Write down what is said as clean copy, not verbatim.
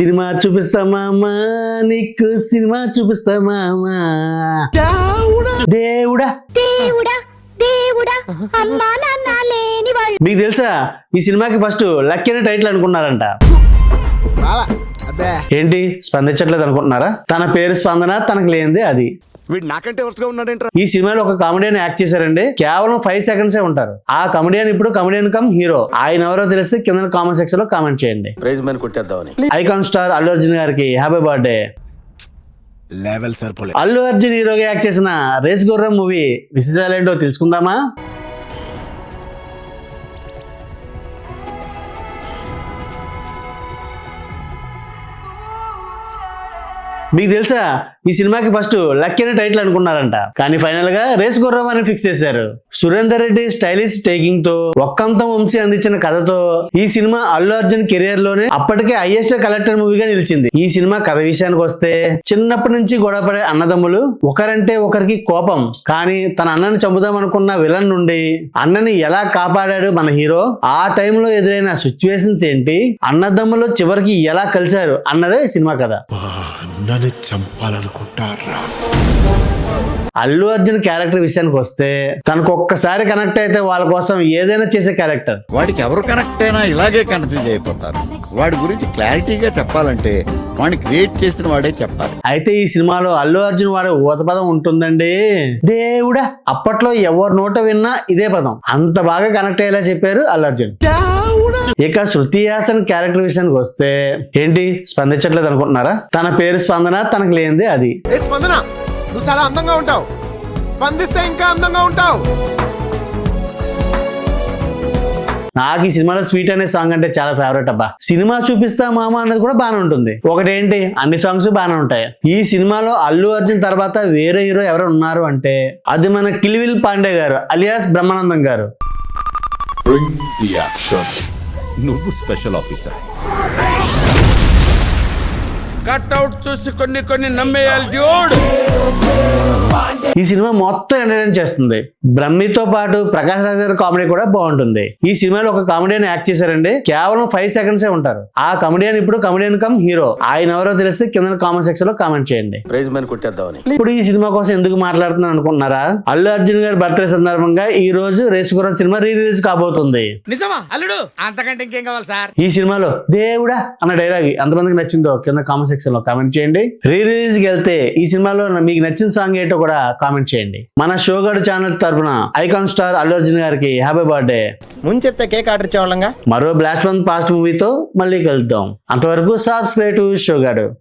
Cinema చూపిస్తా మామా, నీకు సినిమా చూపిస్తా మామా. దేవుడా దేవుడా దేవుడా అమ్మా నాన్న లేని వాళ్ళు. మీకు తెలుసా ఈ సినిమాకి ఫస్ట్ లక్కీ అనే టైటిల్ అనుకున్నారంట. ఏంటి స్పందించట్లేదు అనుకుంటున్నారా? తన పేరు స్పందన, తనకు లేనిదే అది. వీడు నాకంటే వరుసగా ఉన్నాడేంట్రా. ఈ సినిమాలో ఒక కామెడియన్ యాక్ట్ చేశారండి. కేవలం 5 seconds ఉంటారు. ఆ కామెడియన్ ఇప్పుడు కామెడియన్ కమ్ హీరో. ఆయన ఎవరో తెలిస్తే కింద కామెంట్ సెక్షన్ లో కామెంట్ చేయండి. ప్రైజ్ మని కొట్టేద్దామని. ఐకాన్ స్టార్ అల్లు అర్జున్ గారికి హ్యాపీ బర్త్డే. లెవెల్ సరిపోలే. అల్లు అర్జున్ హీరోగా యాక్ట్ చేసిన రేస్ గుర్రం మూవీ విశేషాలేంటో తెలుసుకుందామా? మీకు తెలుసా ఈ సినిమాకి ఫస్ట్ లక్కీ అనే టైటిల్ అనుకున్నారంట. కానీ ఫైనల్ గా రేస్ గుర్రం అని ఫిక్స్ చేశారు. సురేందర్ రెడ్డి స్టైలిష్ టేకింగ్ తో ఒక్కంతం వంశీ అందించిన కథతో ఈ సినిమా అల్లు అర్జున్ కెరియర్ లోనే అప్పటికే హైయెస్ట్ కలెక్టర్ మూవీగా నిలిచింది. ఈ సినిమా కథ విషయానికి వస్తే, చిన్నప్పటి నుంచి గొడవపడే అన్నదమ్ములు, ఒకరంటే ఒకరికి కోపం, కానీ తన అన్నని చంపుదాం అనుకున్న విలన్ నుండి అన్నని ఎలా కాపాడాడు మన హీరో, ఆ టైంలో ఎదురైన సిచ్యువేషన్స్ ఏంటి, అన్నదమ్ములు చివరికి ఎలా కలిశారు అన్నదే సినిమా కథ. నన్ను చంపాలనుకుంటారా? అల్లు అర్జున్ క్యారెక్టర్ విషయానికి వస్తే, తనకు ఒక్కసారి కనెక్ట్ అయితే వాళ్ళ కోసం ఏదైనా చేసే క్యారెక్టర్. వాడికి ఎవరు కనెక్ట్ అయినా ఇలాగే కన్ఫ్యూజ్ అయిపోతారు. వాడి గురించి క్లారిటీగా చెప్పాలంటే వాడిని క్రియేట్ చేసిన వాడే చెప్పాలి. అయితే ఈ సినిమాలో అల్లు అర్జున్ వాడే ఊతపదం ఉంటుందండి. దేవుడా, అప్పట్లో ఎవరి నోట విన్నా ఇదే పదం. అంత బాగా కనెక్ట్ అయ్యేలా చెప్పారు అల్లు అర్జున్. ఇక శృతి హాసన్ క్యారెక్టర్ విషయానికి వస్తే, ఏంటి స్పందించట్లేదు అనుకుంటున్నారా? తన పేరు స్పందన, తనకు లేనిదే అది. స్పందన, నువ్వు చాలా అందంగా ఉంటావు, స్పందిస్తే ఇంకా అందంగా ఉంటావు. నాకు ఈ సినిమాలో స్వీట్ అనే సాంగ్ అంటే చాలా ఫేవరెట్ అబ్బా. సినిమా చూపిస్తా మామ అన్నది కూడా బాగానే ఉంటుంది. ఒకటేంటి, అన్ని సాంగ్స్ బాగానే ఉంటాయి. ఈ సినిమాలో అల్లు అర్జున్ తర్వాత వేరే హీరో ఎవరు ఉన్నారు అంటే అది మన కిల్విల్ పాండే గారు అలియాస్ బ్రహ్మానందం గారు. నువ్వు స్పెషల్ ఆఫీసర్. కట్అవుట్ చూసి కొన్ని నమ్మేయాలి డ్యూడ్. ఈ సినిమా మొత్తం ఎంటర్టైన్ చేస్తుంది. బ్రహ్మితో పాటు ప్రకాష్ రాజ్ గారి కామెడీ కూడా బాగుంటుంది. ఈ సినిమాలో ఒక కామెడియన్ యాక్ట్ చేశారండి. కేవలం 5 seconds ఉంటారు. ఆ కామెడియన్ ఇప్పుడు కామెడియన్ కమ్ హీరో. ఆయన ఎవరో తెలిస్తే కింద కామెంట్ సెక్షన్ లో కామెంట్ చేయండి. ప్రైజ్ మని కొట్టేద్దామని. ఇప్పుడు ఈ సినిమా కోసం ఎందుకు మాట్లాడుతున్నాను అనుకుంటున్నారా? అల్లు అర్జున్ గారి బర్త్డే సందర్భంగా ఈ రోజు రేస్ గుర్రం సినిమా రిలీజ్ కాబోతుంది. నిజమా అల్లుడు? అంతకంటే ఇంకేం కావాలి సార్? ఈ సినిమాలో దేవుడా అన్న డైలాగ్ ఎంతమందికి నచ్చిందో కింద కామెంట్ సెక్షన్ లో కామెంట్ చేయండి. రిలీజ్ కి వెళ్తే ఈ సినిమాలో మీకు నచ్చిన సాంగ్ ఏంటో కూడా కామెంట్ చేయండి. మన షోగాడు ఛానల్ తరపున ఐకాన్ స్టార్ అల్లు అర్జున్ గారికి హ్యాపీ బర్త్డే. ముందు చెప్తే కేక్ ఆర్డర్ ఇచ్చేవాళ్ళంగా. మరో బ్లాస్ట్ వన్ పాస్ట్ మూవీతో మళ్ళీ కలుద్దాం. అంతవరకు సబ్స్క్రైబ్ టు షోగాడు.